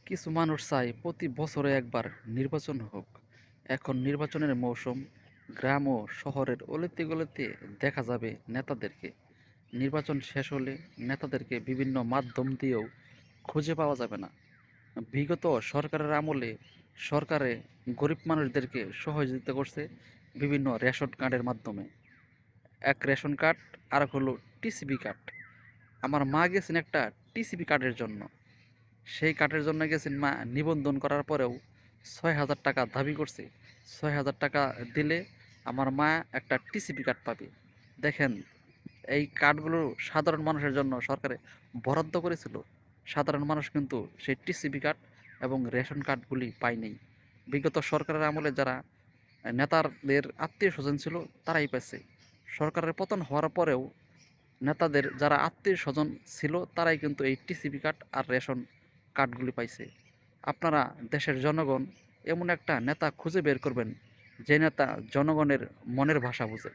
কিছু মানুষ চায় প্রতি বছরে একবার নির্বাচন হোক। এখন নির্বাচনের মৌসুম। গ্রাম ও শহরের অলিতে গলিতে দেখা যাবে নেতাদেরকে। নির্বাচন শেষ হলে নেতাদেরকে বিভিন্ন মাধ্যম দিয়েও খুঁজে পাওয়া যাবে না। বিগত সরকারের আমলে সরকারে গরিব মানুষদেরকে সহযোগিতা করছে বিভিন্ন রেশন কার্ডের মাধ্যমে। এক রেশন কার্ড, আর এক হলো টিসিবি কার্ড। আমার মা গেছেন একটা টিসিবি কার্ডের জন্য। সেই কার্ডের জন্য গেছেন মা, নিবন্ধন করার পরেও ৬,০০০ টাকা দাবি করছে। ৬,০০০ টাকা দিলে আমার মা একটা টিসিবি কার্ড পাবে। দেখেন, এই কার্ডগুলো সাধারণ মানুষের জন্য সরকারে বরাদ্দ করেছিল। সাধারণ মানুষ কিন্তু সেই টিসিবি কার্ড এবং রেশন কার্ডগুলি পায়নি। বিগত সরকারের আমলে যারা নেতাদের আত্মীয় স্বজন ছিল তারাই পাইছে। সরকারের পতন হওয়ার পরেও নেতাদের যারা আত্মীয় স্বজন ছিল তারাই কিন্তু এই টিসিবি কার্ড আর রেশন কার্ডগুলি পাইছে। আপনারা দেশের জনগণ এমন একটা নেতা খুঁজে বের করবেন যে নেতা জনগণের মনের ভাষা বুঝে।